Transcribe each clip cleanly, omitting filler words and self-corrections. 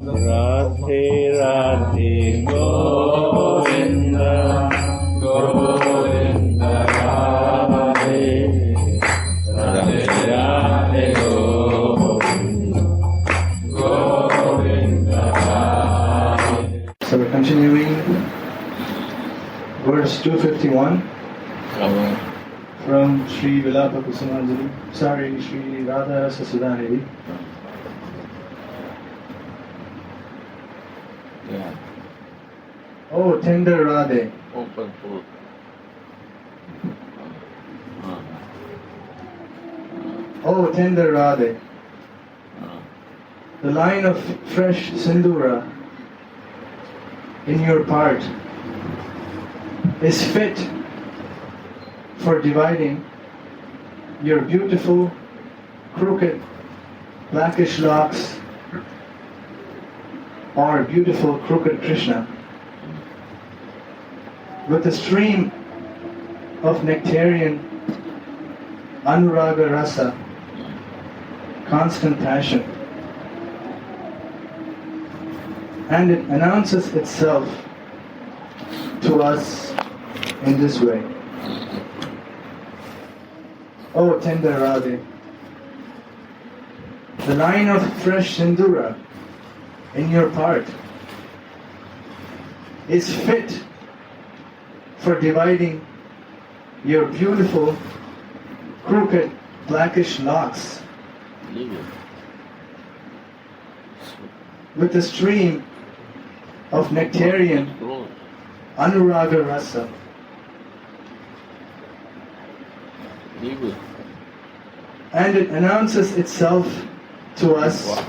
Radhe Radhe Govinda Govinda Radhe Radhe Radhe Govinda Govinda Radhe. So we're continuing verse 251 from Sri Vilapa Kusumanjali, Sri Radha Rasa Sudhanidhi. Yeah. Oh, tender Radhe. Open food. Oh, tender Radhe. The line of fresh sindura in your part is fit for dividing your beautiful, crooked, blackish locks or beautiful, crooked Krishna with a stream of nectarian Anuraga Rasa, constant passion. And it announces itself to us in this way. Oh, tender Radhe, the line of fresh sindura in your part is fit for dividing your beautiful, crooked, blackish locks with a stream of nectarian Anuraga Rasa. And it announces itself to us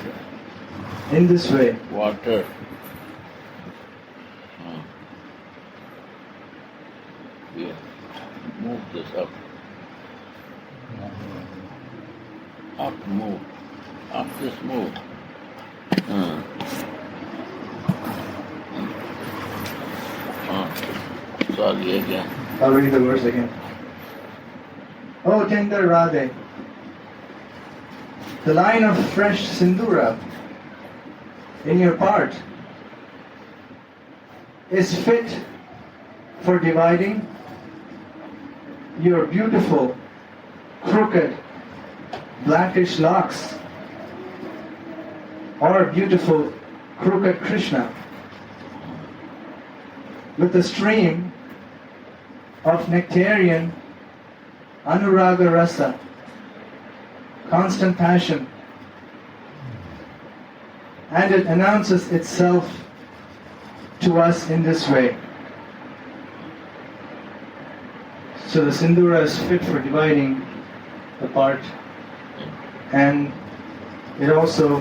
in this way. Water. Yeah. Move this up. Up, move. Up, just move. Sorry again. I'll read the verse again. Oh, tender Radhe, the line of fresh sindura in your part is fit for dividing your beautiful, crooked, blackish locks or beautiful, crooked Krishna with a stream of nectarian Anuraga Rasa, constant passion. And it announces itself to us in this way. So the sindura is fit for dividing the part, and it also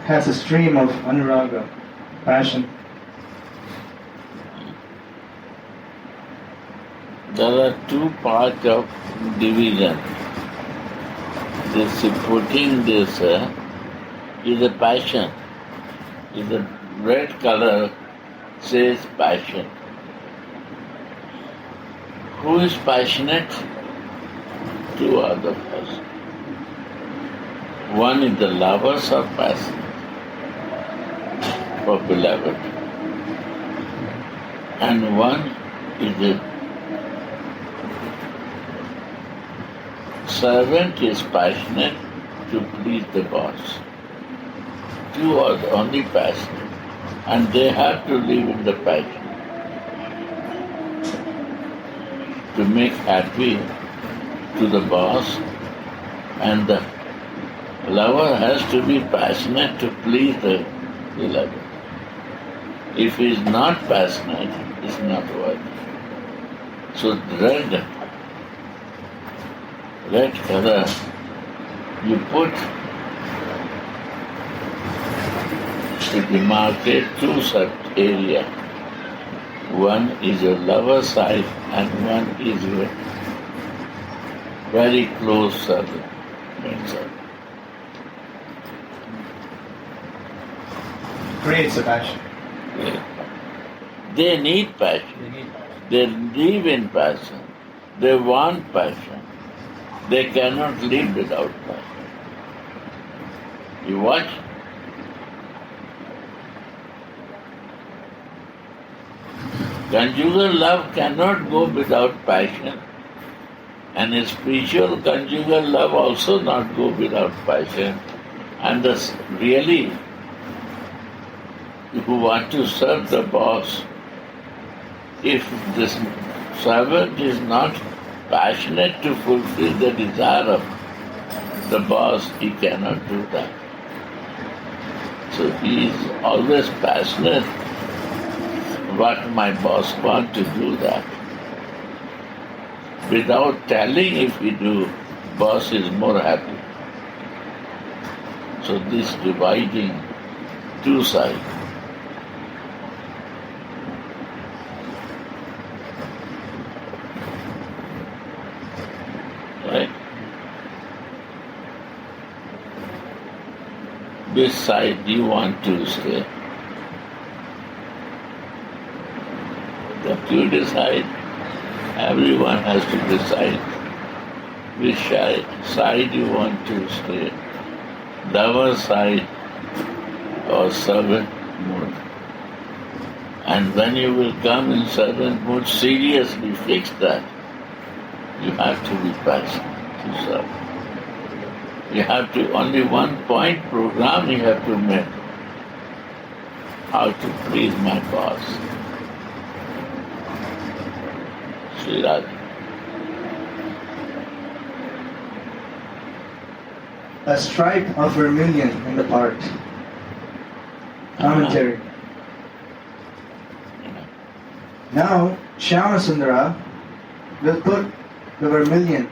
has a stream of Anuraga, passion. There are two parts of division. This putting this is a passion. Is a red color says passion. Who is passionate? Two other persons. One is the lovers are passionate for beloved, and one is the servant is passionate to please the boss. Two are the only passionate, and they have to live in the passion to make happy to the boss, and the lover has to be passionate to please the beloved. If he is not passionate, it's not worthy. So red color, you put to demarcate two such area. One is a lover side and one is a very close circle. Creates a passion. They need passion. They live in passion. They want passion. They cannot live without passion. You watch Conjugal love cannot go without passion, and spiritual conjugal love also not go without passion. And thus, really, who want to serve the boss, if this servant is not passionate to fulfill the desire of the boss, he cannot do that. So he is always passionate what my boss wants to do that. Without telling if we do, boss is more happy. So this dividing two sides. Right? Which side do you want to stay? That you decide. Everyone has to decide which side you want to stay. Lover side or servant mood. And when you will come in servant mood, seriously fix that. You have to be passionate to serve. You have to, only one point program you have to make. How to please my boss. Sri Radha. A stripe of vermilion in the part. Commentary. Now, Shyamasundara will put the vermilion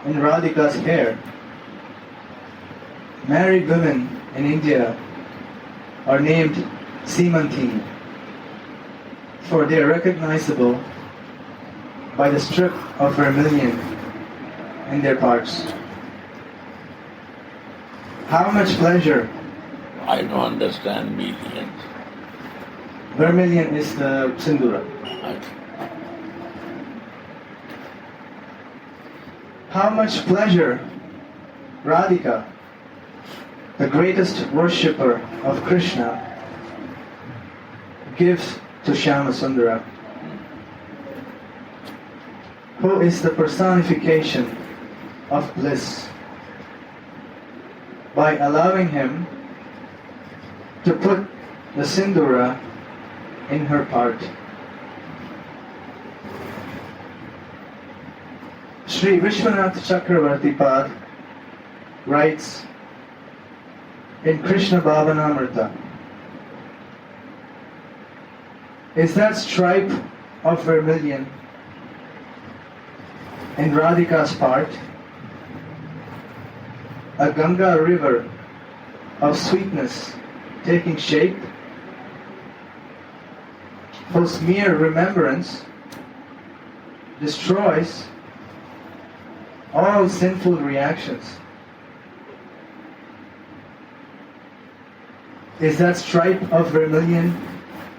in Radhika's hair. Married women in India are named Simantini, for they are recognizable by the strip of vermilion in their parts. How much pleasure? I don't understand millions. Vermilion is the sindura. How much pleasure Radhika, the greatest worshipper of Krishna, gives to Shyamasundara, who is the personification of bliss, by allowing him to put the sindura in her part. Sri Vishwanath Chakravarti Pad writes in Krishna Bhavanamrita, is that stripe of vermilion in Radhika's part a Ganga river of sweetness taking shape, whose mere remembrance destroys all sinful reactions? Is that stripe of vermilion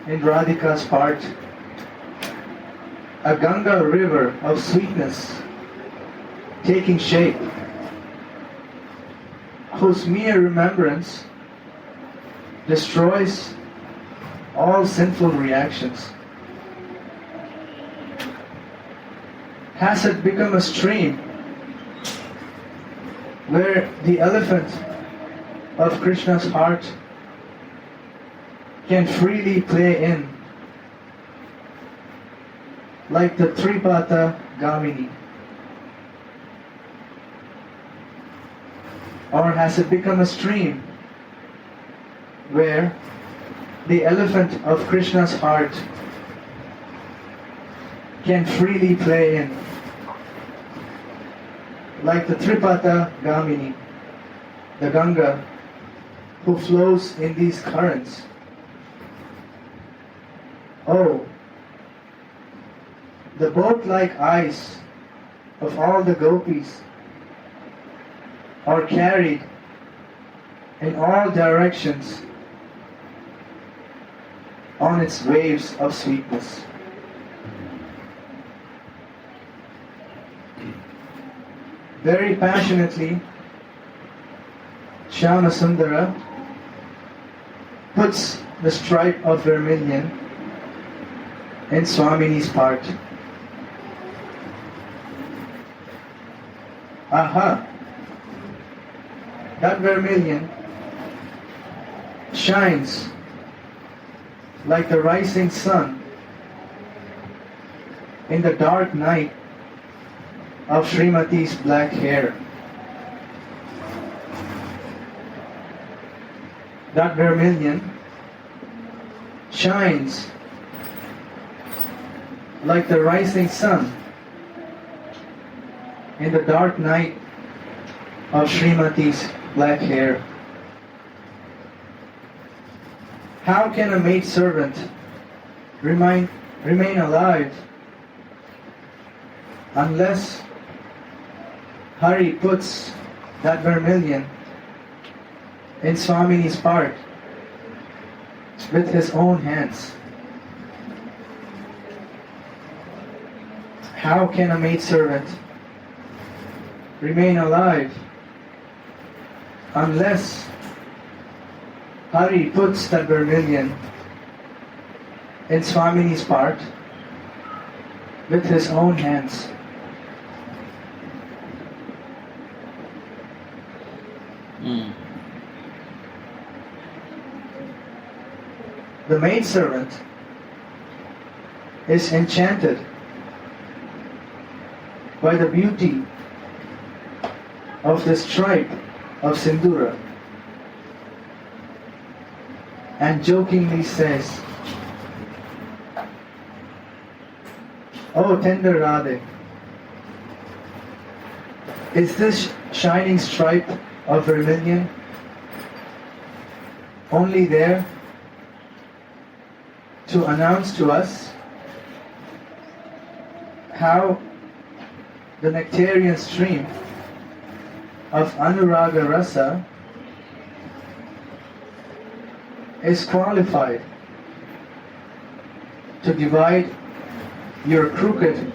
in Radhika's part a Ganga river of sweetness taking shape, whose mere remembrance destroys all sinful reactions? Has it become a stream where the elephant of Krishna's heart can freely play in, like the Tripata Gamini? Or has it become a stream where the elephant of Krishna's heart can freely play in, like the Tripata Gamini, the Ganga, who flows in these currents? Oh, the boat-like eyes of all the gopis are carried in all directions on its waves of sweetness. Very passionately, Shyamasundara puts the stripe of vermilion in Swamini's part. Aha! That vermilion shines like the rising sun in the dark night of Srimati's black hair. That vermilion shines like the rising sun in the dark night of Srimati's black hair. How can a maidservant remain alive unless Hari puts that vermilion in Swamini's part with his own hands? How can a maidservant remain alive unless Hari puts that vermilion in Swamini's part with his own hands? The maidservant is enchanted by the beauty of the stripe of Sindura and jokingly says, "Oh tender Radha, is this shining stripe of vermilion only there to announce to us how the nectarian stream of Anuraga Rasa is qualified to divide your crooked,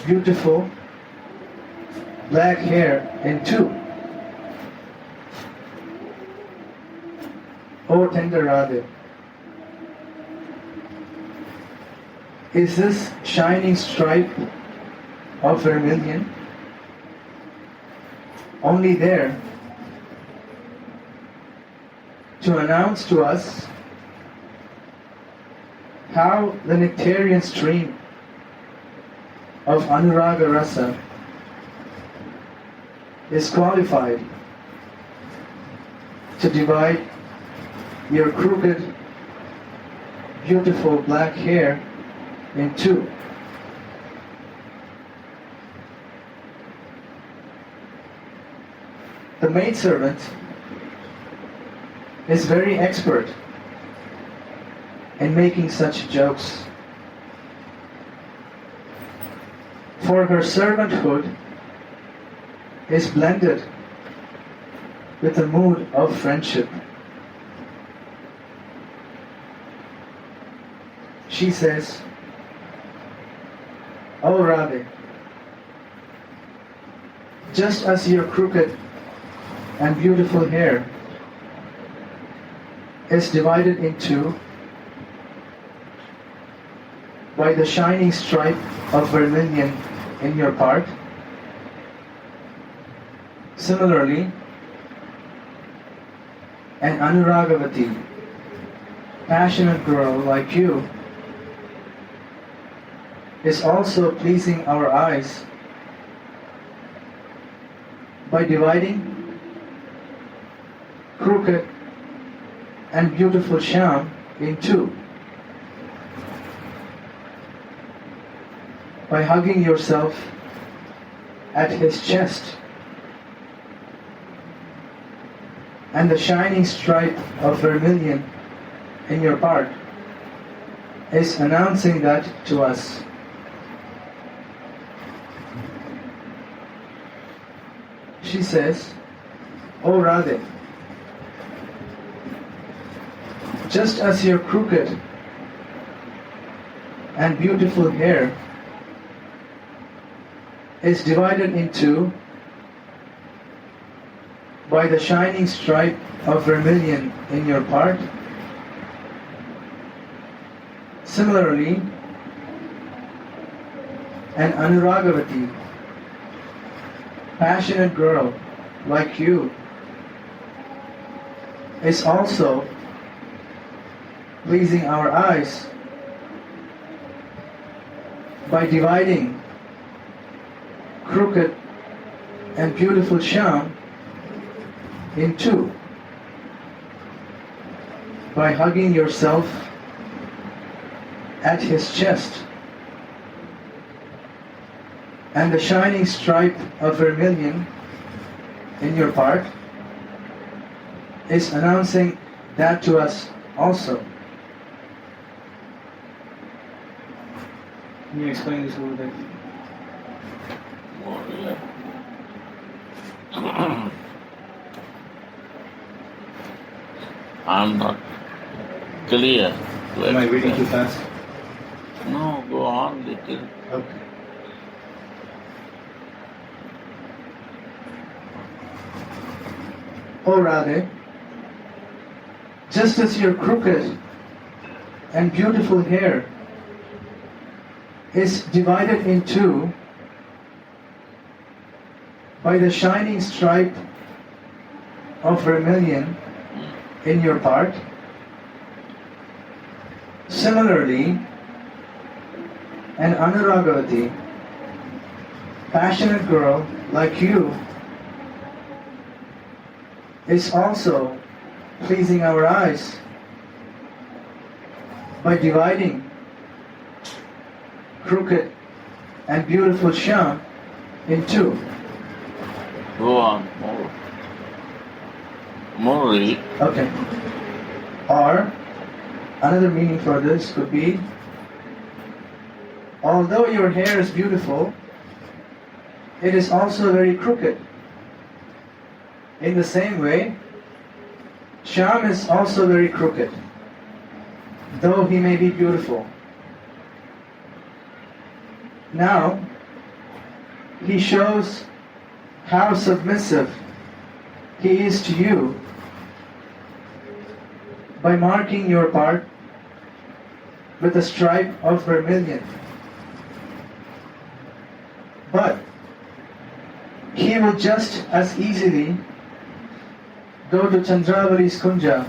beautiful, black hair in two? O tender Radha, is this shining stripe of vermilion only there to announce to us how the nectarian stream of Anuraga Rasa is qualified to divide your crooked, beautiful black hair in two?" The maidservant is very expert in making such jokes, for her servanthood is blended with the mood of friendship. She says, "Oh Radha, just as your crooked and beautiful hair is divided in two by the shining stripe of vermilion in your part, similarly, an Anuragavati, passionate girl like you, is also pleasing our eyes by dividing crooked and beautiful Shyam in two, by hugging yourself at his chest, and the shining stripe of vermilion in your part is announcing that to us." She says, "Oh Radha, just as your crooked and beautiful hair is divided in two by the shining stripe of vermilion in your part, similarly, and Anuragavati, passionate girl like you, is also pleasing our eyes by dividing crooked and beautiful Shyam in two, by hugging yourself at his chest, and the shining stripe of vermilion in your part is announcing that to us also. Can you explain this a little bit? Oh, yeah. I'm not clear. Am I reading too fast? No, go on little. Okay. Oh Radha, just as your crooked and beautiful hair is divided in two by the shining stripe of vermilion in your part, similarly, an Anuragavati, passionate girl like you, is also pleasing our eyes by dividing crooked and beautiful Shyam in two. Go on, more. More read. Okay. Or another meaning for this could be, although your hair is beautiful, it is also very crooked. In the same way, Shyam is also very crooked, though he may be beautiful. Now, he shows how submissive he is to you by marking your part with a stripe of vermilion. But he will just as easily go to Chandravali's Kunja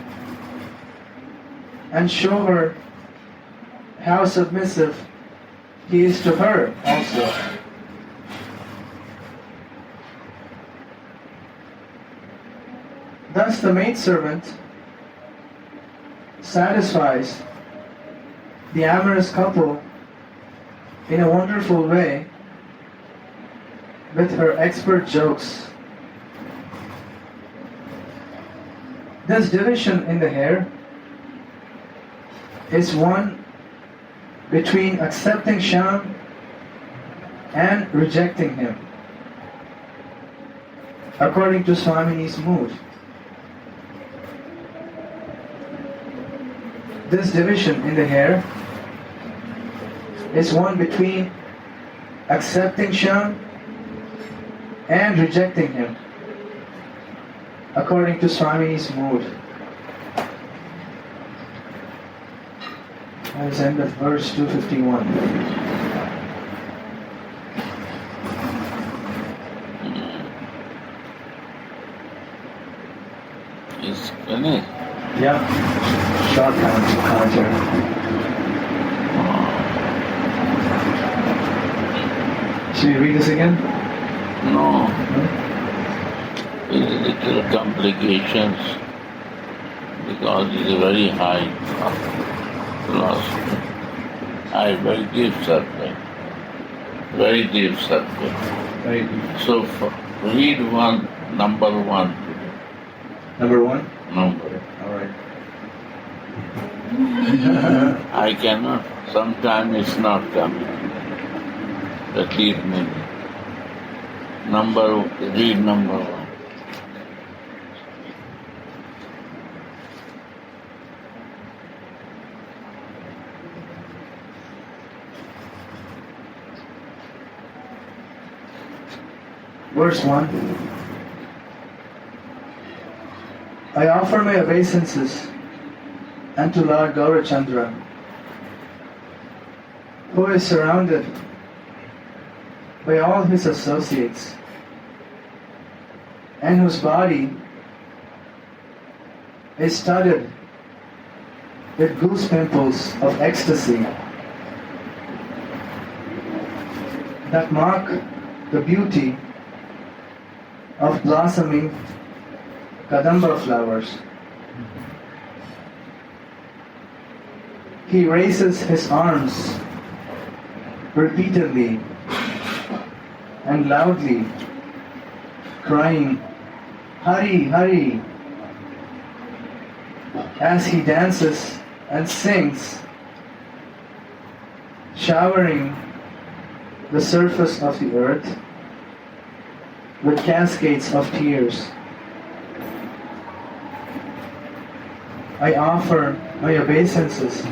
and show her how submissive he is to her also. Thus the maidservant satisfies the amorous couple in a wonderful way with her expert jokes. This division in the hair is one between accepting Shyam and rejecting him, according to Swamini's mood. This division in the hair is one between accepting Shyam and rejecting him, according to Swamini's mood. That is end of verse 251. It's finished. Yeah, short commentary. Should we read this again? No. It's little complications because it's a very high philosophy. Very deep subject. Very deep subject. Very deep. So read one, number one. Number one? Number. Alright. I cannot, sometimes it's not coming. That leave me. Read number one. Verse 1. I offer my obeisances unto Lord Gaurachandra, who is surrounded by all his associates, and whose body is studded with goose pimples of ecstasy that mark the beauty of blossoming kadamba flowers. He raises his arms repeatedly and loudly, crying, "Hari, Hari," as he dances and sings, showering the surface of the earth with cascades of tears. I offer my obeisances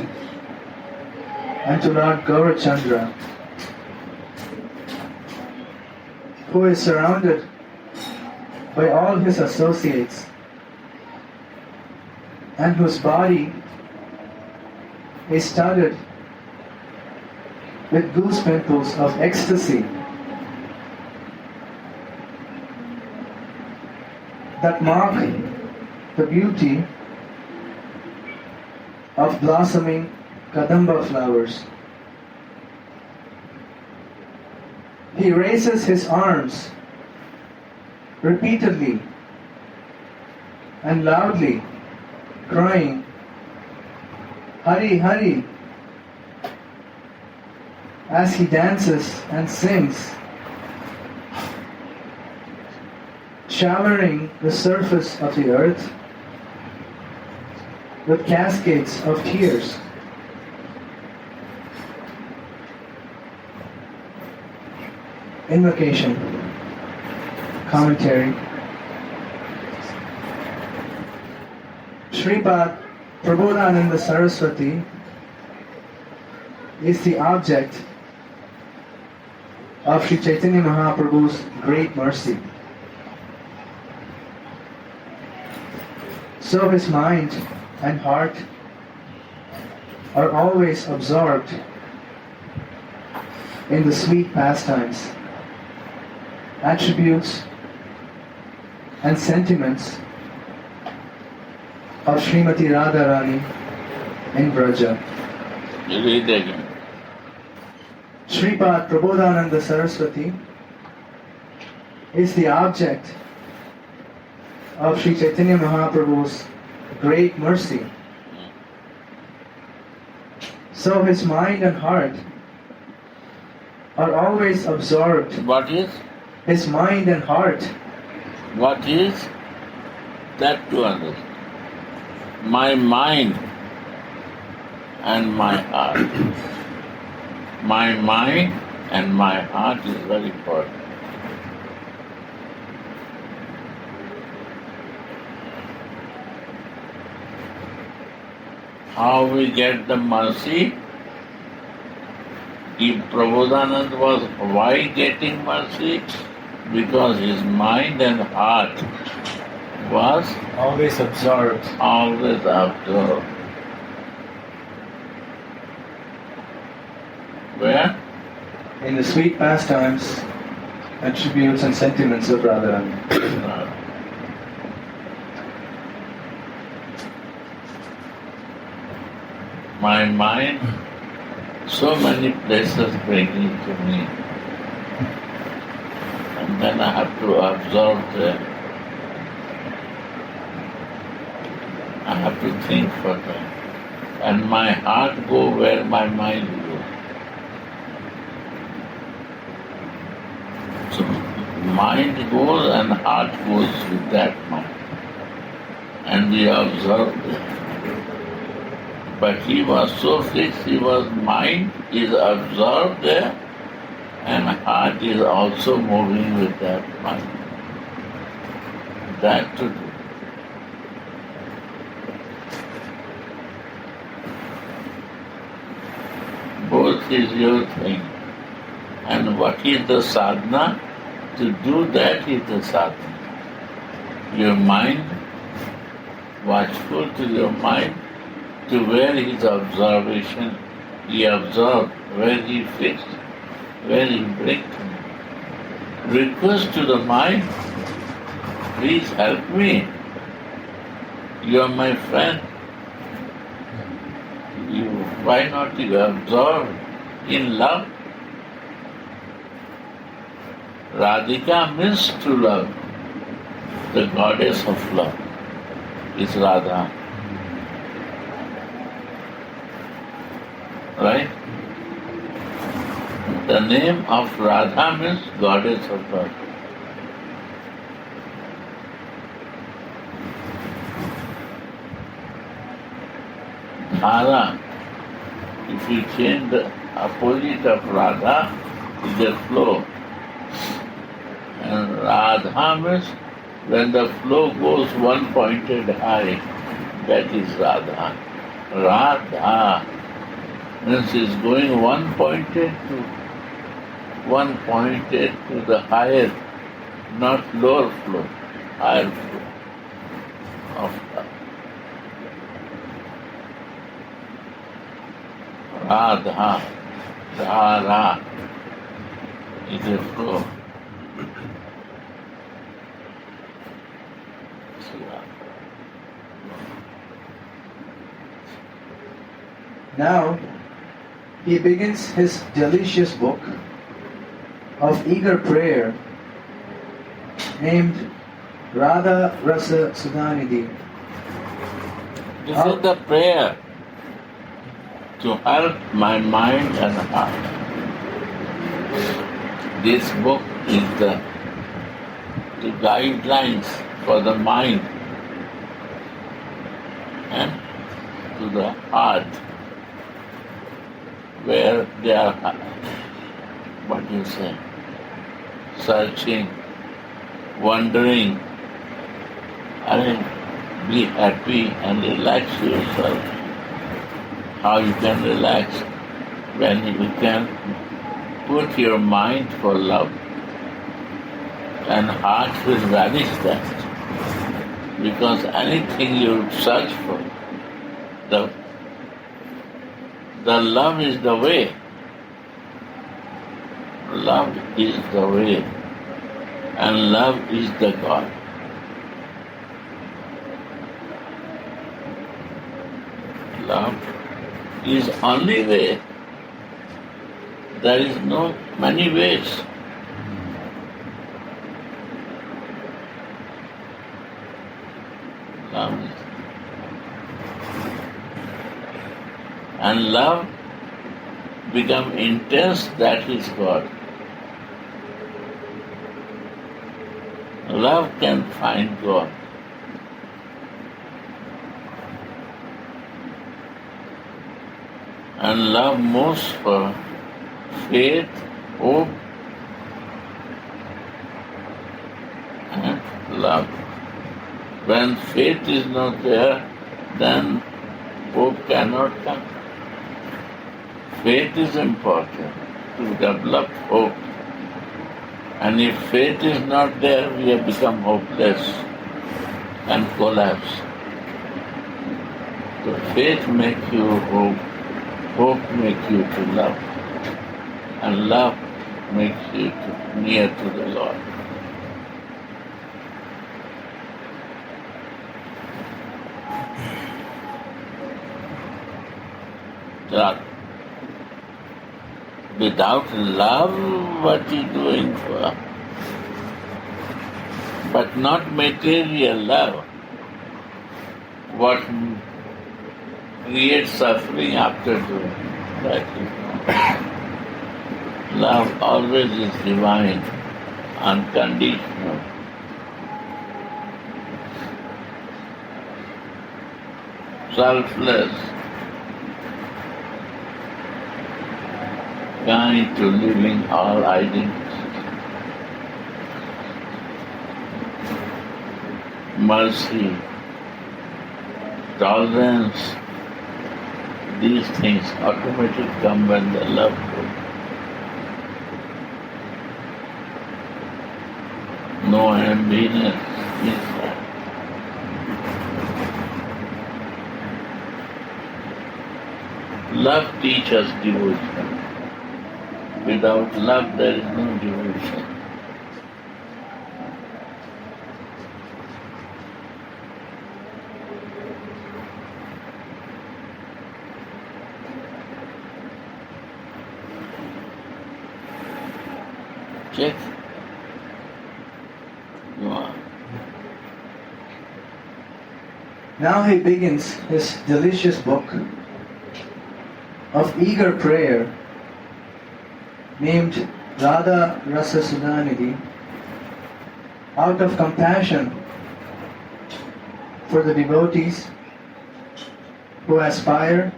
unto Lord Gaurachandra, who is surrounded by all his associates and whose body is studded with goose pimples of ecstasy that mark the beauty of blossoming kadamba flowers. He raises his arms repeatedly and loudly, crying, "Hari, Hari," as he dances and sings, showering the surface of the earth with cascades of tears. Invocation. Commentary. Sripad Prabodhananda Saraswati is the object of Sri Chaitanya Mahaprabhu's great mercy. So his mind and heart are always absorbed in the sweet pastimes, attributes and sentiments of Srimati Radharani in Braja. You read again. Sripad Prabodhananda Saraswati is the object of Sri Chaitanya Mahaprabhu's great mercy. So his mind and heart are always absorbed. What is? His mind and heart. What is? That to understand. My mind and my heart. My mind and my heart is very important. How we get the mercy? If Prabodhanand was why getting mercy? Because his mind and heart was Always absorbed. always absorbed. Where? In the sweet pastimes, attributes and sentiments of Radharani. My mind, so many places bringing to me. And then I have to absorb them. I have to think for them. And my heart go where my mind goes. So mind goes and heart goes with that mind. And we observe them. But he was so fixed, mind is absorbed there and heart is also moving with that mind. That to do. Both is your thing. And what is the sadhana? To do that is the sadhana. Your mind, watchful to your mind, to where his observation, he observed, where he fixed, where he blinked. request to the mind, please help me. You are my friend. Why not you absorb in love? Radhika means to love. The goddess of love is Radha. Right? The name of Radha means goddess of love. Dhara, if you change the opposite of Radha, is a flow. And Radha means when the flow goes one pointed high, that is Radha. Radha means it's going one pointed to the higher, not lower flow, higher flow of love. Radha, Dhara is a flow. Now, he begins his delicious book of eager prayer named Radha, Rasa, Sudhanidhi. This is the prayer to help my mind and heart. This book is the guidelines for the mind and to the heart, where they are, searching, wondering. Be happy and relax yourself. How you can relax? When you can put your mind for love, and heart will vanish that. Because anything you search for, the love is the way. Love is the way. And love is the God. Love is only way. There is no many ways. Love is. And love become intense, that is God. Love can find God. And love moves for faith, hope, and love. When faith is not there, then hope cannot come. Faith is important to develop hope. And if faith is not there, we have become hopeless and collapse. So faith makes you hope. Hope makes you to love, and love makes you near to the Lord. That without love, what is doing for? But not material love. What creates suffering after doing. That is not. Love always is divine, unconditional. Selfless, kind to living all identities. Mercy, tolerance, these things automatically come when the love goes. No ambiguous inside. Love teaches devotion. Without love there is no devotion. Check. Go on. Now he begins his delicious book of eager prayer named Radha, Rasa, Sudhanidhi, out of compassion for the devotees who aspire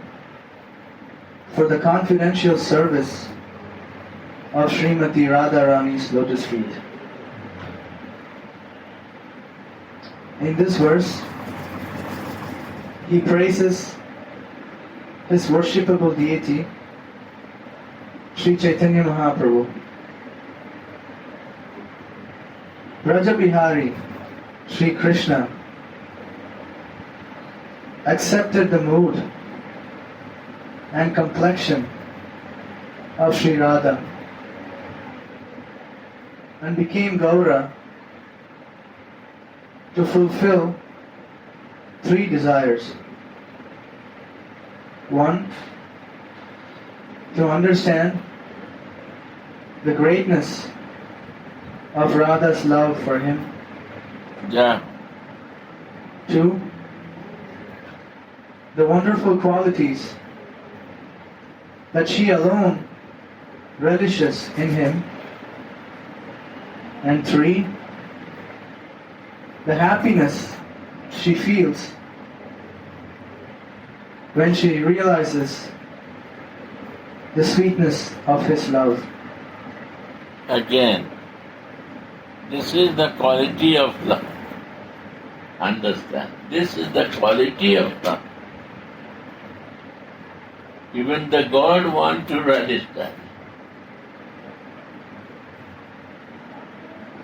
for the confidential service of Srimati Radharani's lotus feet. In this verse, he praises his worshipable deity, Sri Chaitanya Mahaprabhu. Braja Bihari, Sri Krishna, accepted the mood and complexion of Sri Radha and became Gaura to fulfill three desires. One, to understand the greatness of Radha's love for him. Yeah. Two, the wonderful qualities that she alone relishes in him. And three, the happiness she feels when she realizes the sweetness of his love. Again, this is the quality of love. Understand? This is the quality of love. Even the God wants to relish that.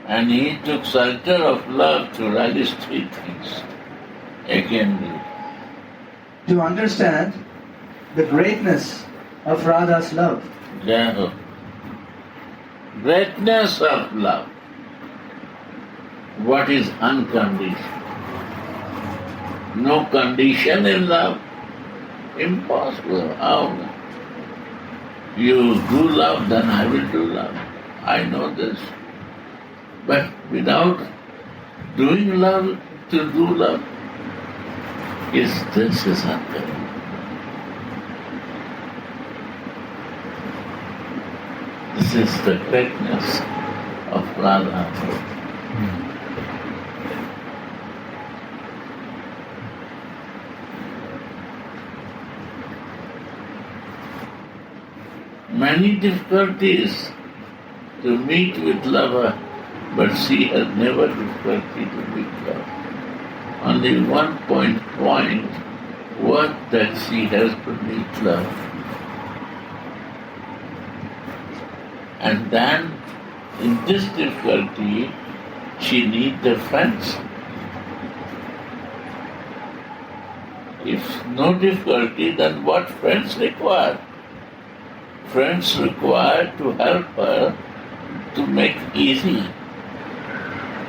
And he took shelter of love to relish three things. Again, To understand the greatness of Radha's love. yeah. Greatness of love. What is unconditional? No condition in love? Impossible. How? You do love, then I will do love. I know this. But without doing love to do love, this is unconditional. This is the greatness of Radha. Many difficulties to meet with lover, but she has never difficulty to meet love. Only one point what that she has to meet love. And then in this difficulty she needs the friends. If no difficulty, then what friends require? Friends required to help her to make easy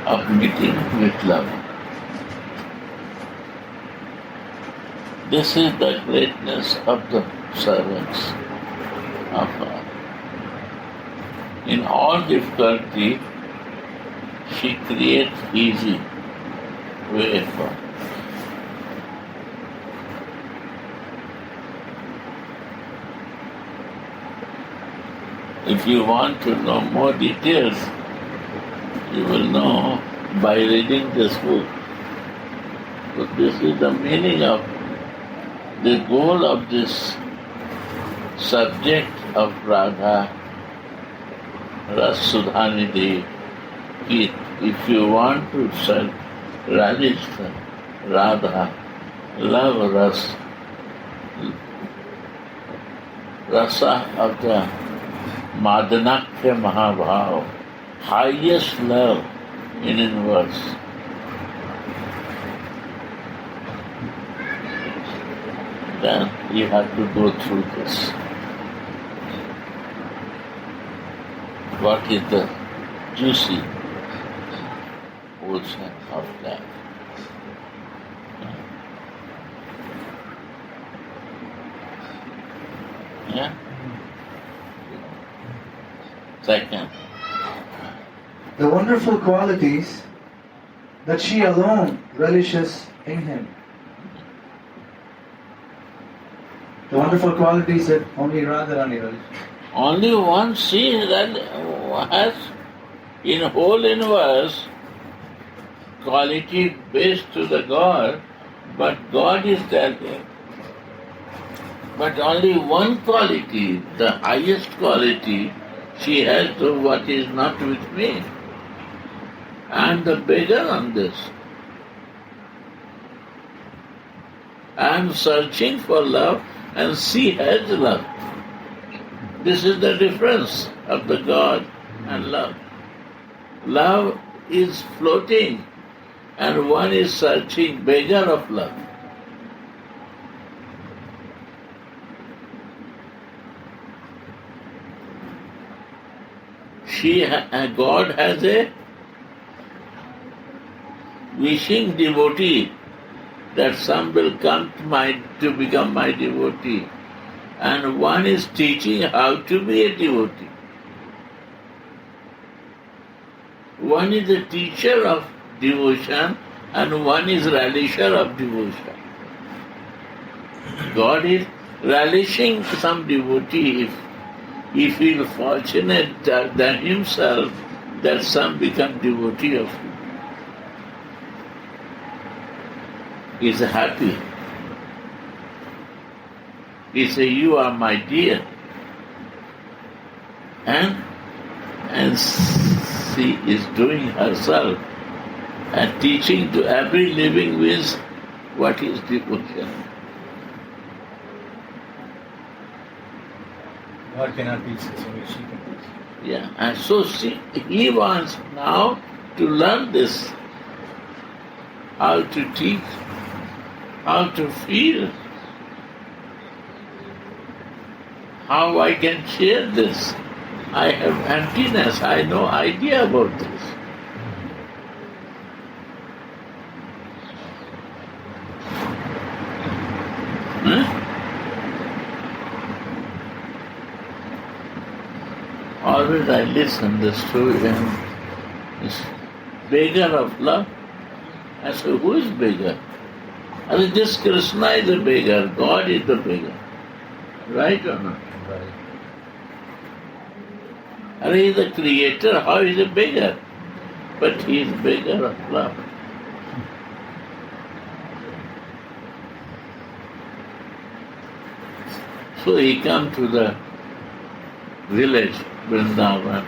of meeting with love. This is the greatness of the servants of her. In all difficulty, she creates easy way for her. If you want to know more details, you will know by reading this book. So this is the meaning of the goal of this subject of Radha, Rasa Sudhanidhi. If you want to relish Radha, love Rasa of the Madhanakya Mahabhav, highest love in universe. Then you have to go through this. What is the juicy ocean of that? Yeah? Second, the wonderful qualities that she alone relishes in him. The wonderful qualities that only Radharani relishes. Only one she that has in whole universe quality based to the God, but God is there. But only one quality, the highest quality, she has to what is not with me. I am the beggar on this. I am searching for love and she has love. This is the difference of the God and love. Love is floating and one is searching, beggar of love. God has a wishing devotee that some will come to become my devotee, and one is teaching how to be a devotee. One is a teacher of devotion and one is relisher of devotion. God is relishing some devotee if he feels fortunate than himself that some become devotee of him. He is happy. He says, you are my dear. And she is doing herself and teaching to every living being what is devotion. God cannot teach us, only she can teach. Yeah, and so he wants now to learn this, how to teach, how to feel, how I can share this. I have emptiness, I have no idea about this. Always I listen the story and this beggar of love. I say, who is beggar? I say, this Krishna is a beggar, God is the beggar. Right or not? Right. And he is the creator, how is he a beggar? But he is beggar of love. So he come to the village, Vrindavan,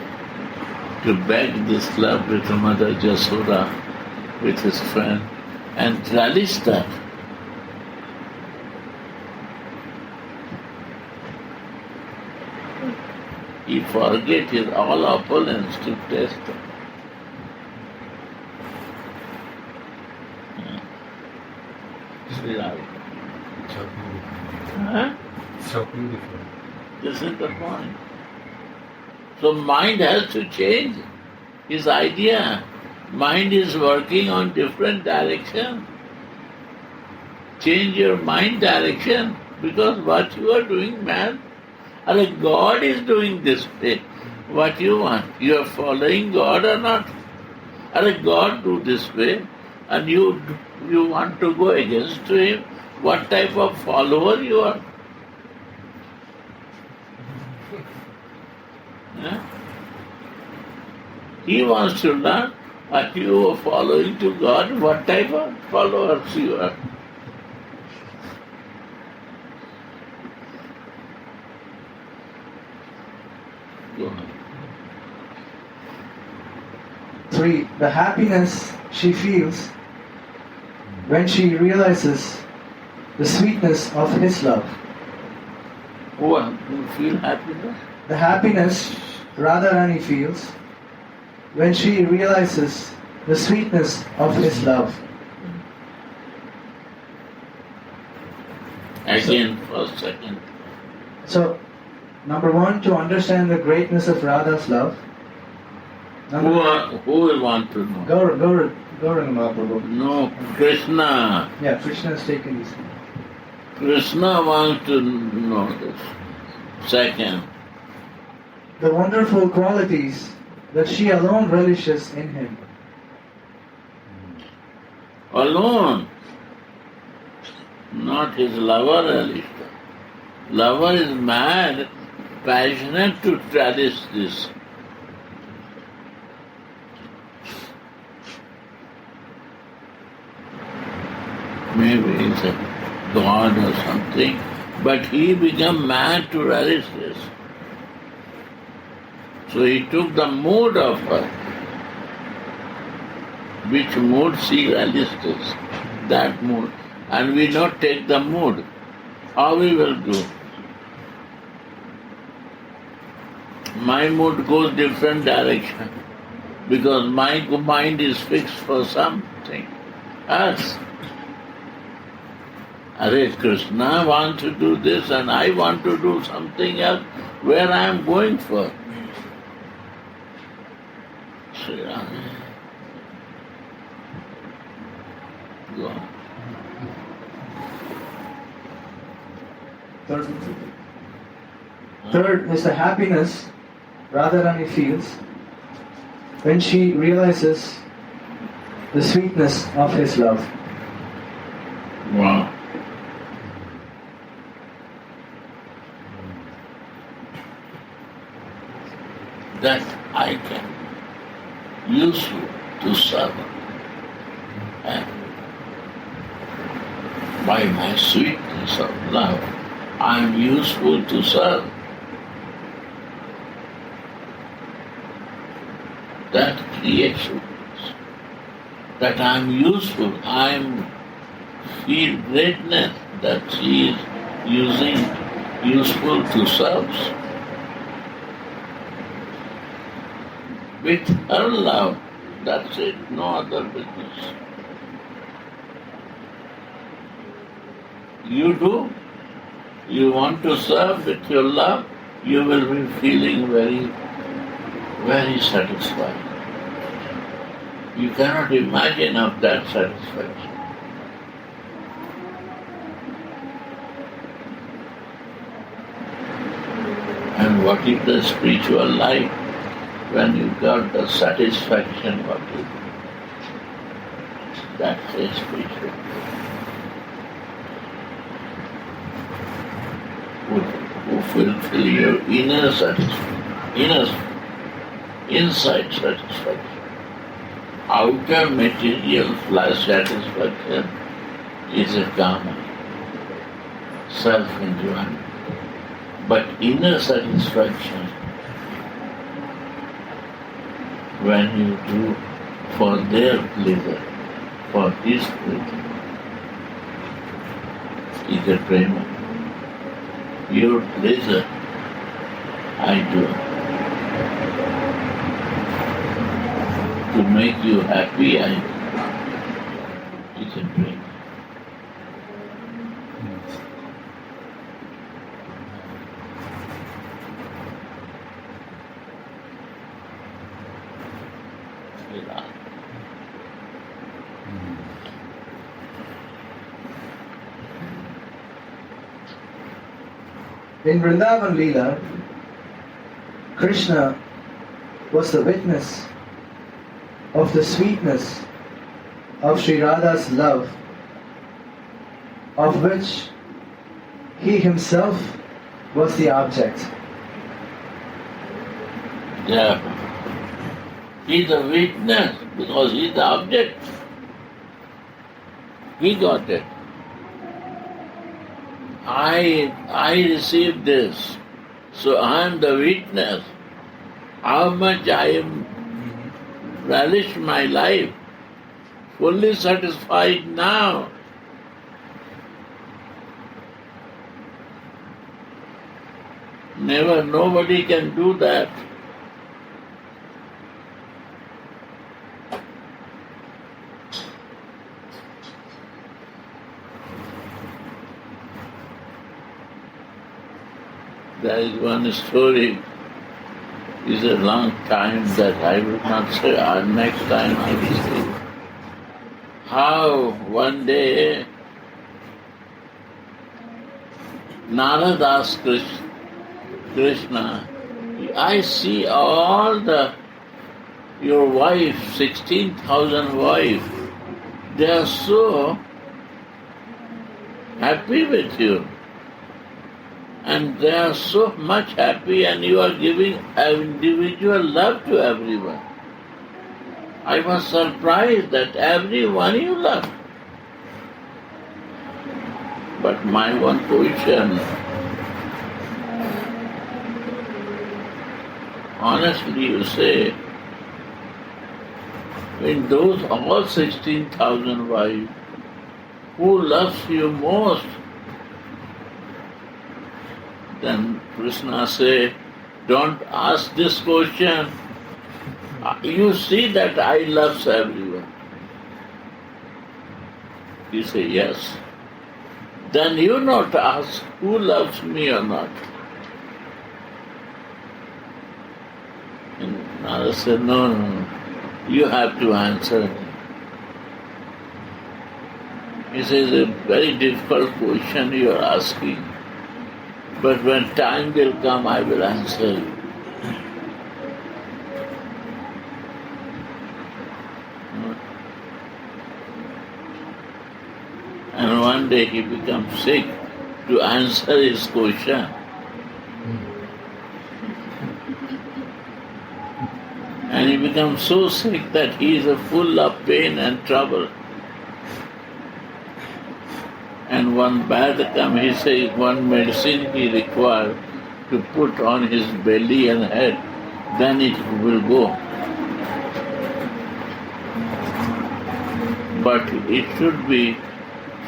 to beg this love with Mother Jasoda, with his friend, and relish that. He forget his all opulence to taste it. Sri Radha. So beautiful. Huh? So beautiful. This is the point. So mind has to change his idea. Mind is working on different direction. Change your mind direction, because what you are doing, man, God is doing this way. What you want? You are following God or not? God do this way, and you want to go against him. What type of follower you are? He wants to learn what you are following to God, what type of followers you are. Go on. 3. The happiness she feels when she realizes the sweetness of his love. Who feel happiness? The happiness Radharani feels when she realizes the sweetness of his love. Again, first, second. So, number 1, to understand the greatness of Radha's love. Who will want to know? Gauranga Mahaprabhu. No, Krishna. Yeah, Krishna has taken this. Krishna wants to know this. Second. The wonderful qualities that she alone relishes in him. Alone, not his lover, Alicia. Lover is mad, passionate to relish this. Maybe he's a god or something, but he became mad to relish this. So he took the mood of her. Which mood she relished this, that mood. And we not take the mood. How we will do? My mood goes different direction because my mind is fixed for something else. Hare Krishna wants to do this and I want to do something else where I am going for. Sri Radha. Go on. Third is the happiness Radharani feels when she realizes the sweetness of his love. Wow. That I can use you to serve. And by my sweetness of love, I am useful to serve. That creation, that I am useful, I feel greatness that she is useful to serve. With her love, that's it, no other business. You do, you want to serve with your love, you will be feeling very, very satisfied. You cannot imagine of that satisfaction. And what is the spiritual life when you got the satisfaction what you do? That's a spiritual life. Who fulfill your inner satisfaction, inside satisfaction. Outer material flesh satisfaction is a karma, self-enjoyment. But inner satisfaction, when you do for their pleasure, for his pleasure, is a prema. Your pleasure, I do. To make you happy, I do. It's a dream. In Vrindavan Leela, Krishna was the witness of the sweetness of Sri Radha's love, of which he himself was the object. Yeah. He's a witness because he's the object. He got it. I received this, so I am the witness. How much I am relish my life, fully satisfied now. Never, nobody can do that. There is one story, it's a long time that I will not say, next time I will say. How one day Narada asked Krishna, I see all the your wife, 16,000 wives, they are so happy with you. And they are so much happy, and you are giving individual love to everyone. I was surprised that everyone you love. But my one position, honestly you say, in those all 16,000 wives, who loves you most? Then Krishna say, don't ask this question. You see that I love everyone. You say, yes. Then you not ask who loves me or not. And Narada said, no, you have to answer me. He says, a very difficult question you are asking. But when time will come, I will answer you. And one day he becomes sick to answer his question. And he becomes so sick that he is full of pain and trouble. And one bad come, he says one medicine he required to put on his belly and head, then it will go. But it should be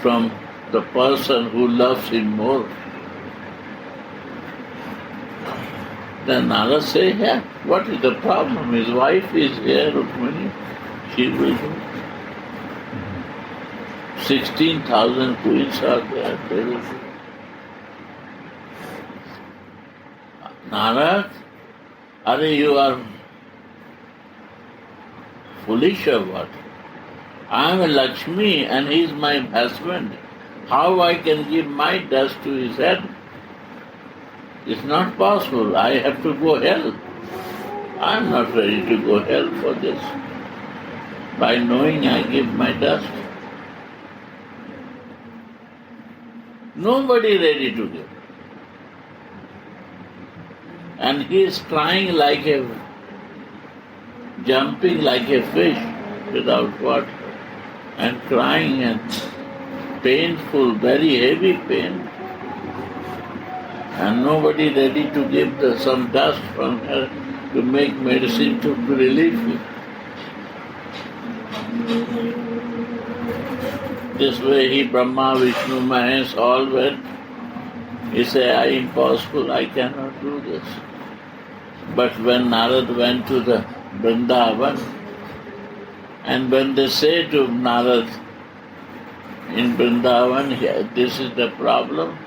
from the person who loves him more. Then Narada say, yeah, what is the problem? His wife is here, Rukmini, she will do. 16,000 queens are there. They will do. Narada, you are foolish or what? I am a Lakshmi and he is my husband. How I can give my dust to his head? It's not possible. I have to go hell. I am not ready to go hell for this. By knowing I give my dust. Nobody ready to give. And he is crying like a, jumping like a fish without water. And crying and painful, very heavy pain. And nobody ready to give some dust from her to make medicine to relieve him. This way he, Brahma, Vishnu, Mahesh, all went. He said, impossible, I cannot do this. But when Narada went to the Vrindavan, and when they say to Narada in Vrindavan, this is the problem,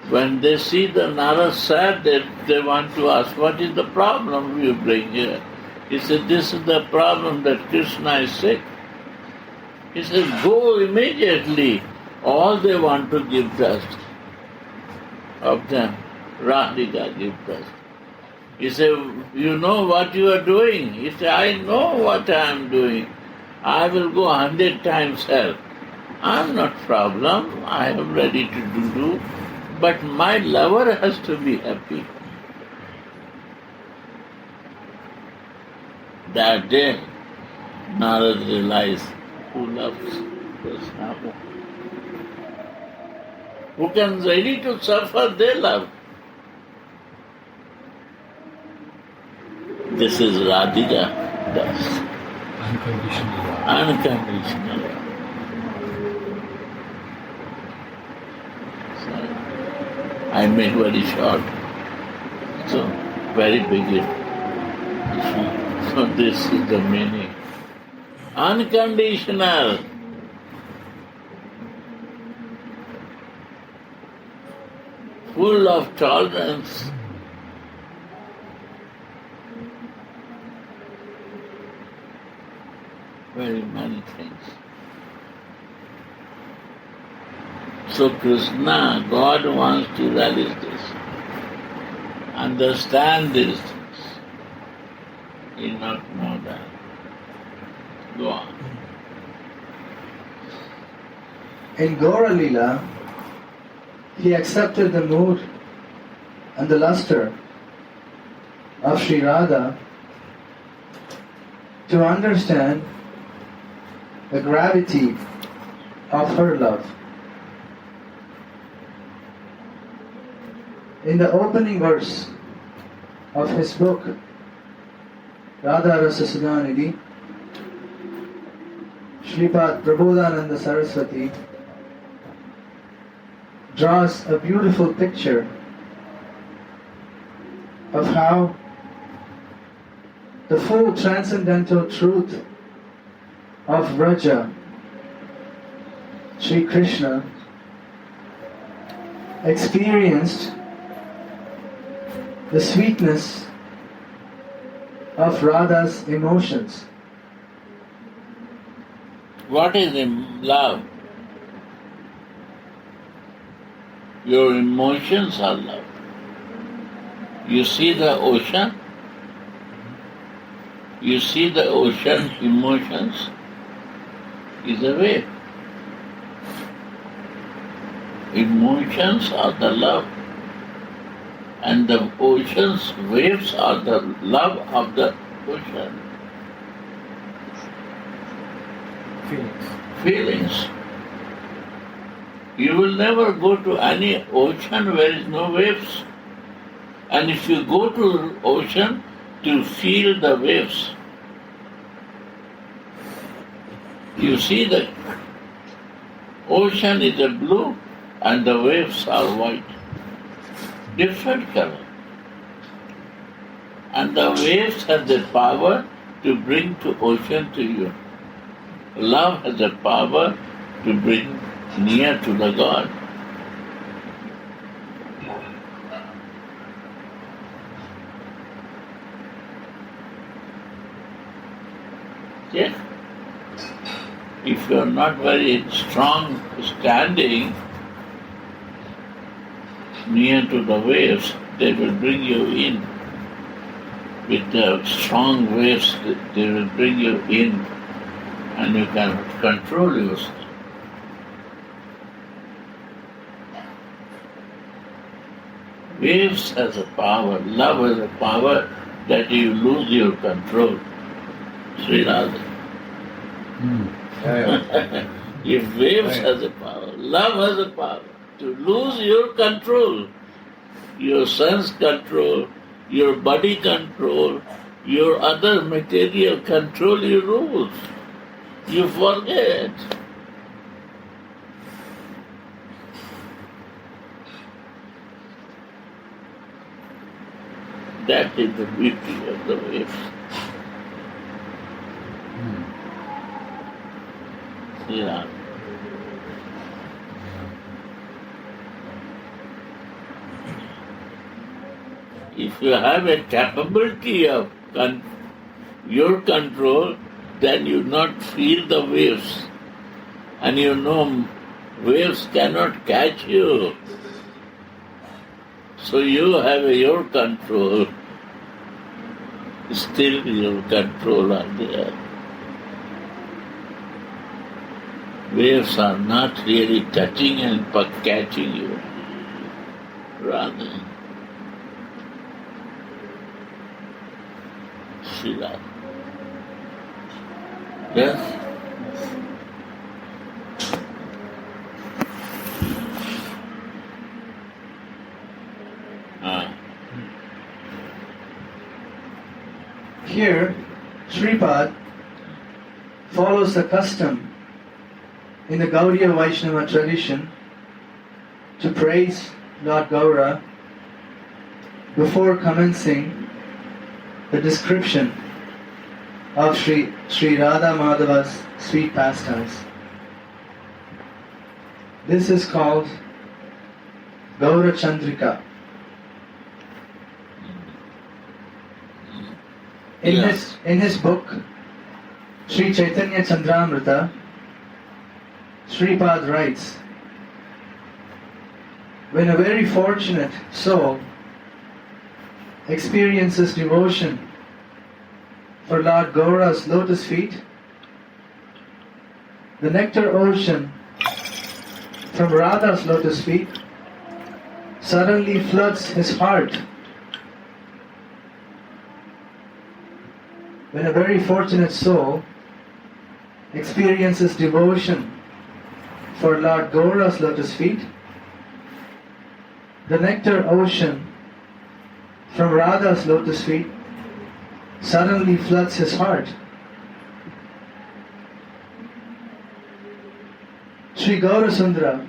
when they see the Narada sad, they want to ask, what is the problem you bring here? He said, this is the problem that Krishna is sick. He said, go immediately. All they want to give dust of them. Radhika give dust. He said, you know what you are doing? He said, I know what I am doing. I will go 100 times hell. I am not problem. I am ready to do. But my lover has to be happy. That day, Narada realized who loves Krishna. Who can ready to suffer, they love. This is Radhika does. Unconditional love. So, I made very short. So, very big. So this is the meaning. Unconditional. Full of tolerance. Very many things. So Krishna, God wants to relish this. Understand these things. He not know that. Go on. In Gaura Leela, he accepted the mood and the luster of Sri Radha to understand the gravity of her love. In the opening verse of his book, Radha Rasa Sudhanidhi, Shripad Prabodhananda Saraswati draws a beautiful picture of how the full transcendental truth of Raja, Sri Krishna, experienced the sweetness of Radha's emotions. What is love? Your emotions are love. You see the ocean? You see the ocean emotions is a wave. Emotions are the love. And the ocean's waves are the love of the ocean. Feelings. You will never go to any ocean where is no waves. And if you go to the ocean to feel the waves, you see the ocean is a blue and the waves are white. Different color. And the waves have the power to bring to ocean to you. Love has the power to bring near to the God. Yes? If you are not very strong standing near to the waves, they will bring you in. With the strong waves, they will bring you in and you can control yourself. Waves has a power, love has a power that you lose your control. Sri Radha. If waves has a power, love has a power to lose your control, your sense control, your body control, your other material control, you lose. You forget. That is the beauty of the waves. Yeah. If you have a capability of your control, then you not feel the waves. And you know waves cannot catch you. So you have your control. Still your control are there. Waves are not really touching and catching you. Rather, Shila. Yes? Here, Shripad follows the custom in the Gaudiya Vaishnava tradition to praise Lord Gaura before commencing the description of Sri Radha Madhava's sweet pastimes. This is called Gaura Chandrika. In his book, Sri Chaitanya Chandramrita, Shripad writes, when a very fortunate soul experiences devotion for Lord Gaura's lotus feet, The nectar ocean from Radha's lotus feet suddenly floods his heart. When a very fortunate soul experiences devotion for Lord Gaura's lotus feet, the nectar ocean from Radha's lotus feet suddenly floods his heart. Sri Gaurasundara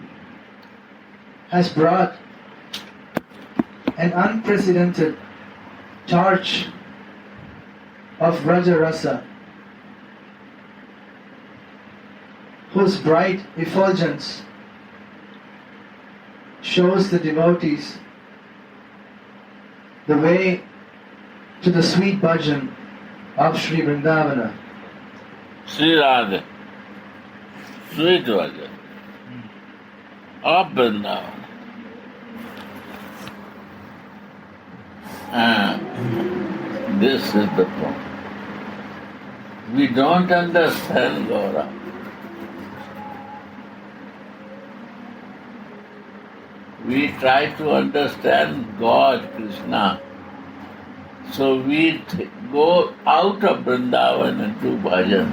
has brought an unprecedented torch of Raja Rasa, whose bright effulgence shows the devotees the way to the sweet bhajan of Sri Vrindavana. Sri Radha, sweet bhajan of Vrindavan. And this is the point. We don't understand Gaura. We try to understand God, Krishna. So we go out of Vrindavan and do bhajan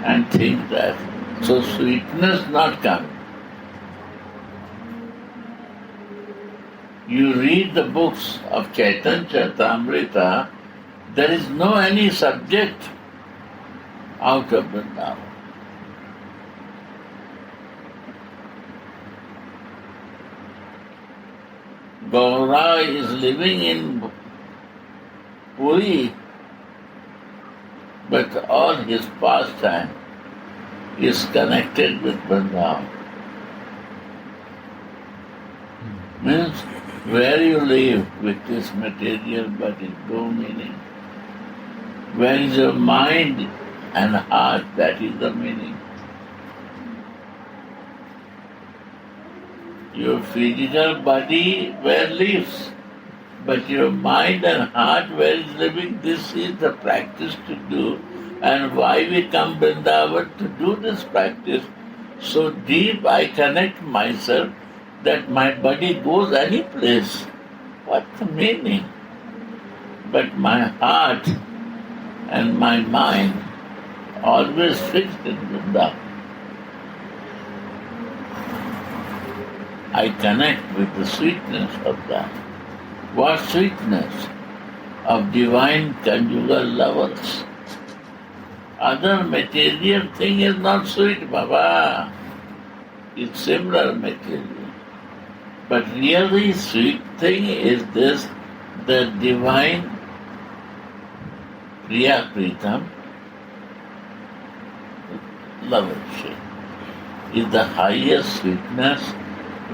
and think that. So sweetness not coming. You read the books of Chaitanya Charitamrita, there is no any subject out of Vrindavan. Gaura is living in Puri, but all his pastime is connected with Vrindavan. Means where you live with this material body, no meaning. Where is your mind and heart, that is the meaning. Your physical body where lives, but your mind and heart where is living, this is the practice to do. And why we come Vrindavan to do this practice, so deep I connect myself that my body goes any place. What's the meaning? But my heart and my mind always fixed in Vrindavan. I connect with the sweetness of that. What sweetness? Of divine conjugal lovers. Other material thing is not sweet, Baba. It's similar material. But really sweet thing is this, the divine Priya Pritam, lovership, is the highest sweetness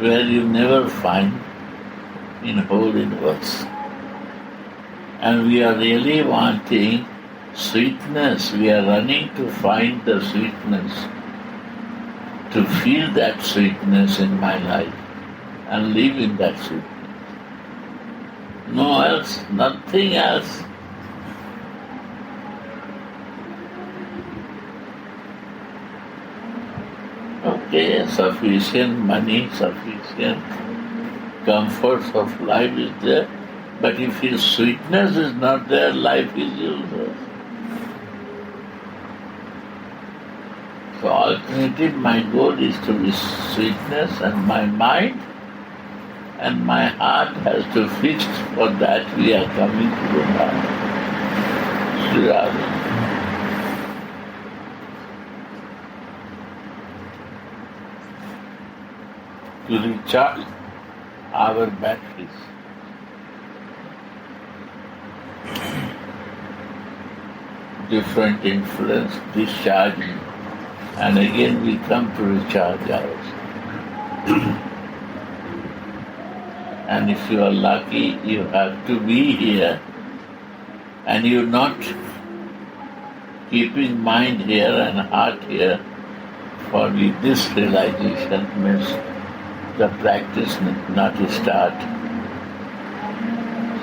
where you never find in whole universe. And we are really wanting sweetness. We are running to find the sweetness, to feel that sweetness in my life and live in that sweetness. No else, nothing else. Okay, sufficient money, sufficient comforts of life is there, but if his sweetness is not there, life is useless. So alternative, my goal is to be sweetness, and my mind and my heart has to fix for that we are coming to the heart. Sri Radha. To recharge our batteries. Different influence discharging, and again we come to recharge ours. And if you are lucky, you have to be here, and you're not keeping mind here and heart here, for this realization means the practice not start.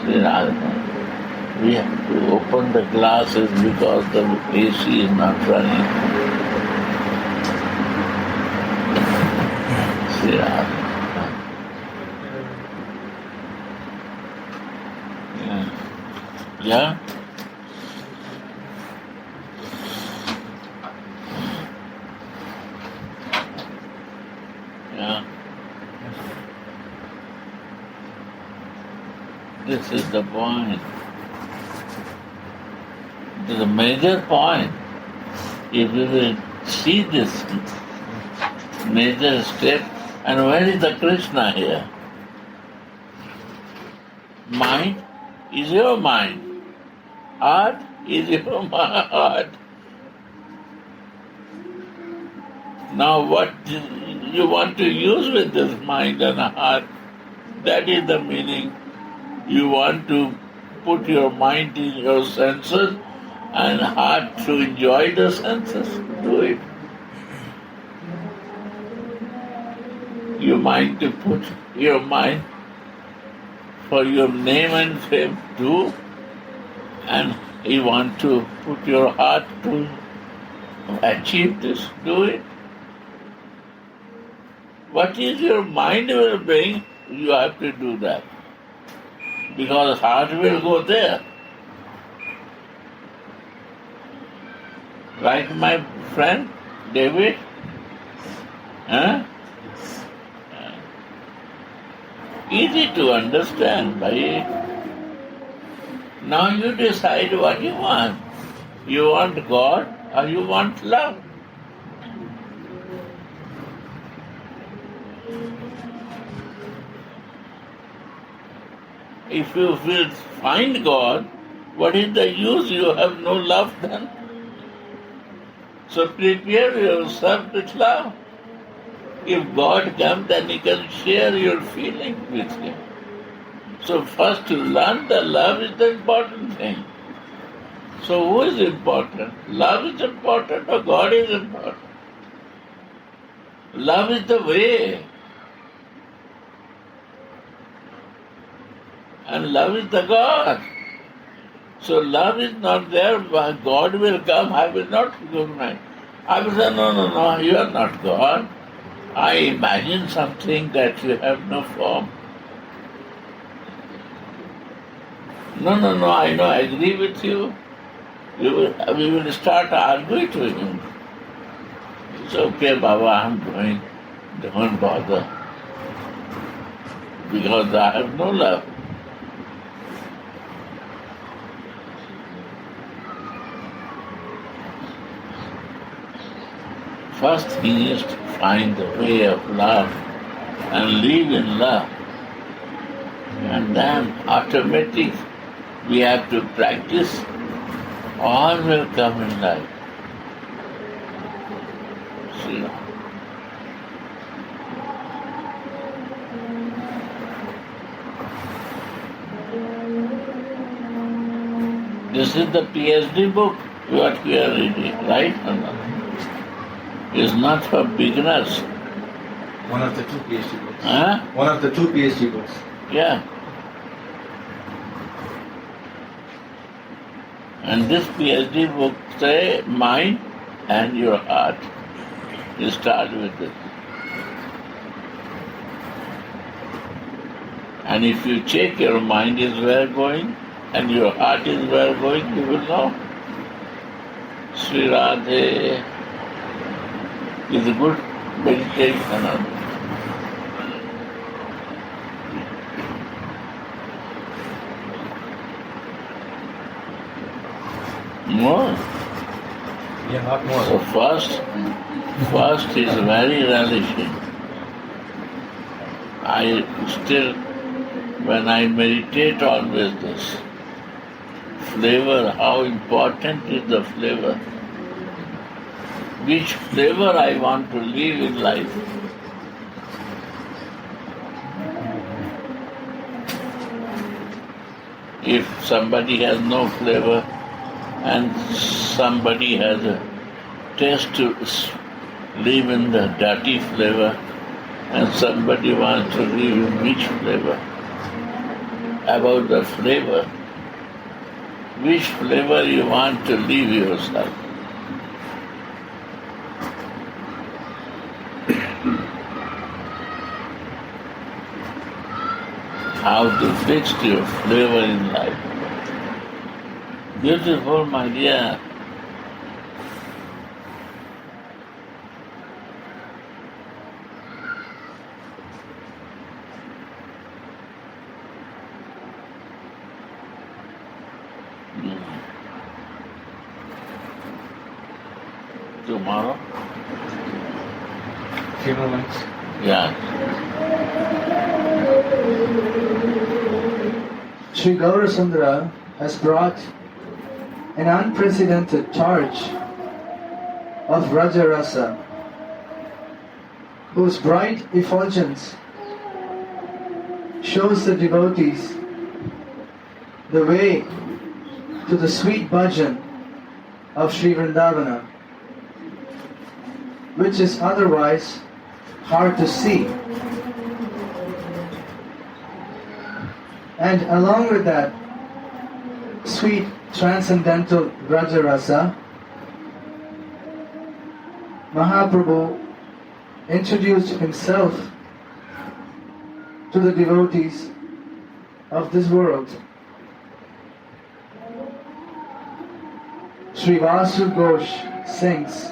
We have to open the glasses because the AC is not running. Sri Radha. Yeah. Yeah? Yeah. This is the point. This is a major point. If we will see this major step, and where is the Krishna here? Mind is your mind. Heart is your heart. Now what you want to use with this mind and heart, that is the meaning. You want to put your mind in your senses and heart to enjoy the senses. Do it. You mind to put your mind for your name and fame, do, and you want to put your heart to achieve this, do it. What is your mind will bring, you have to do that. Because heart will go there. Like my friend David, huh? Easy to understand, bhai. Now you decide what you want. You want God or you want love? If you will find God, what is the use? You have no love then. So prepare yourself with love. If God comes, then He can share your feelings with Him. So first to learn the love is the important thing. So who is important? Love is important or God is important? Love is the way. And love is the God. So love is not there, but God will come, I will not recognize. I will say, no, you are not God. I imagine something that you have no form. No, I know, I agree with you. We will start arguing with him. It's okay, Baba, I'm going. Don't bother. Because I have no love. First thing is to find the way of love and live in love. And then automatically we have to practice. All will come in life. See? This is the PhD book, what we are reading, right or not? It's not for beginners. One of the two PhD books. Huh? One of the two PhD books. Yeah. And this PhD book say mind and your heart. You start with it. And if you check your mind is where going and your heart is where going, you will know. Sri Radha is a good meditation. More. Yeah, not more. So first is very relishing. I still, when I meditate always this flavor, how important is the flavor? Which flavor I want to live in life? If somebody has no flavor and somebody has a taste to live in the dirty flavor and somebody wants to live in which flavor? About the flavor. Which flavor you want to live yourself? how to fix your flavor in life. Beautiful, my dear. Tomorrow? Few moments. Yeah. Sri Gaurasundara has brought an unprecedented charge of Raja Rasa, whose bright effulgence shows the devotees the way to the sweet bhajan of Sri Vrindavana, which is otherwise hard to see. And along with that sweet transcendental Raja Rasa, Mahaprabhu introduced himself to the devotees of this world. Sri Vasu Ghosh sings,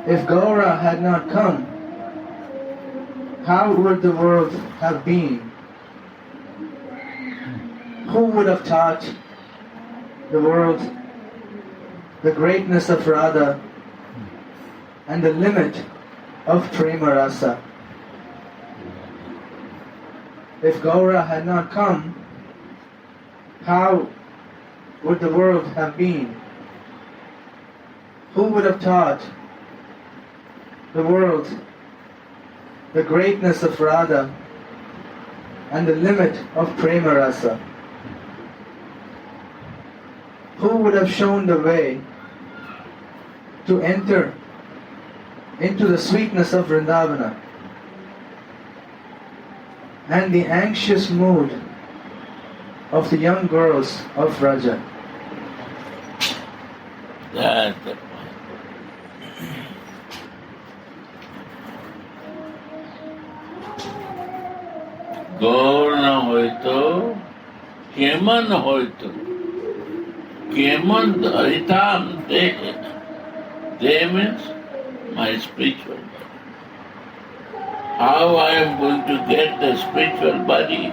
"If Gaura had not come, how would the world have been? Who would have taught the world the greatness of Radha and the limit of Prema Rasa? If Gaura had not come, how would the world have been? Who would have taught the world the greatness of Radha and the limit of Prema Rasa? Who would have shown the way to enter into the sweetness of Vrindavana and the anxious mood of the young girls of Raja?" That's the point. Gour না হইতো কেমন হইতো কেমন ধরিতাম দেহে They means my spiritual body. How I am going to get the spiritual body?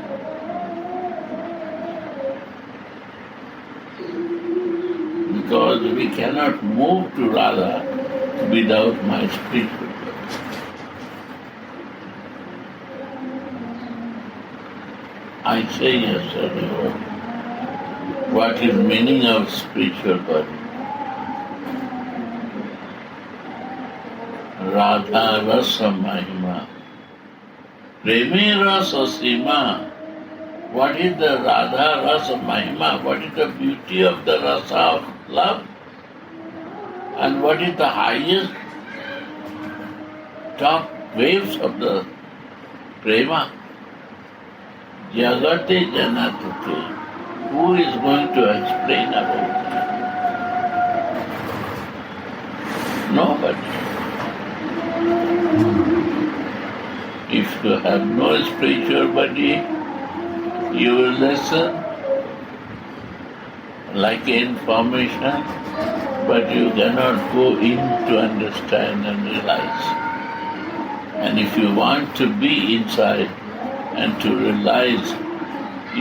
Because we cannot move to Radha without my spiritual body. I say yesterday, what is meaning of spiritual body? Radha Rasa Mahima. Preme Rasa Sima. What is the Radha Rasa Mahima? What is the beauty of the Rasa of love? And what is the highest top waves of the Prema? Jagate Janatate. Who is going to explain about that? Nobody. If you have no spiritual body, you will listen like information, but you cannot go in to understand and realize. And if you want to be inside and to realize,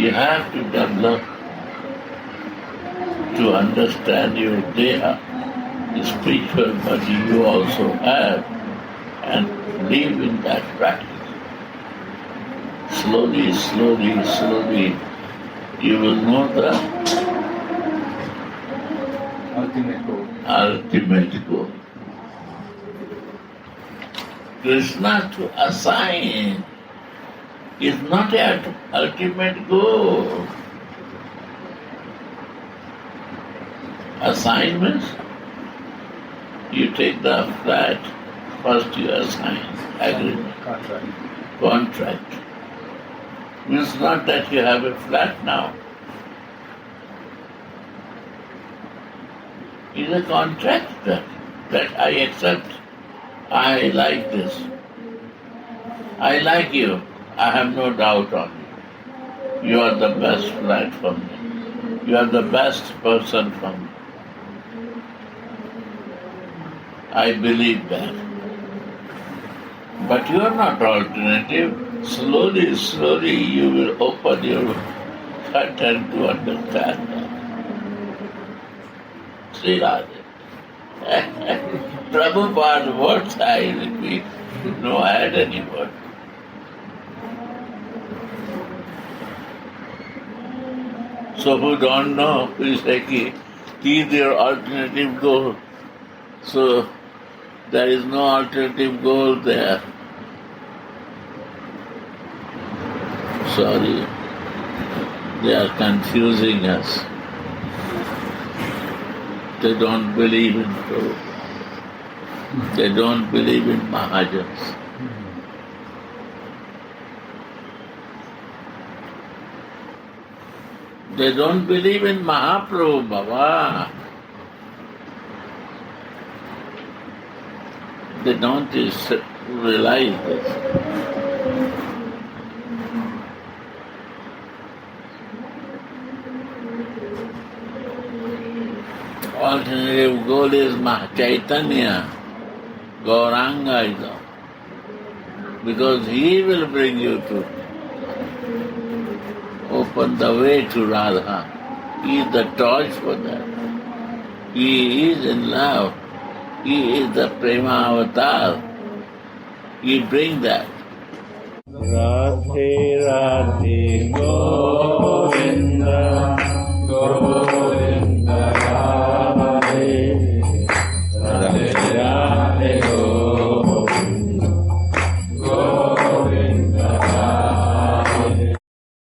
you have to develop to understand your deha, the spiritual body you also have, and live in that practice. Slowly, slowly, slowly, you will know the Ultimate goal. ultimate goal. Krishna to assign is not an ultimate goal. Assignments, you take the flat, first you assign agreement. Contract. Means not that you have a flat now. It's a contract that I accept. I like this. I like you. I have no doubt on you. You are the best friend for me. You are the best person for me. I believe that. But you are not alternative. Slowly, slowly you will open your heart and to understand that. Sri Radha. Prabhupada words I repeat. No add any word. So who don't know, we say ki their alternative goal. So there is no alternative goal there. Sorry, they are confusing us. They don't believe in Prabhupada. They don't believe in Mahajans. They don't believe in Mahaprabhu, Baba. They don't realize this. Alternative goal is Chaitanya, Gauranga is all. Because he will bring you to open the way to Radha. He is the torch for that. He is in love. He is the Prema Avatar. He brings that. Radhe Radhe Gaur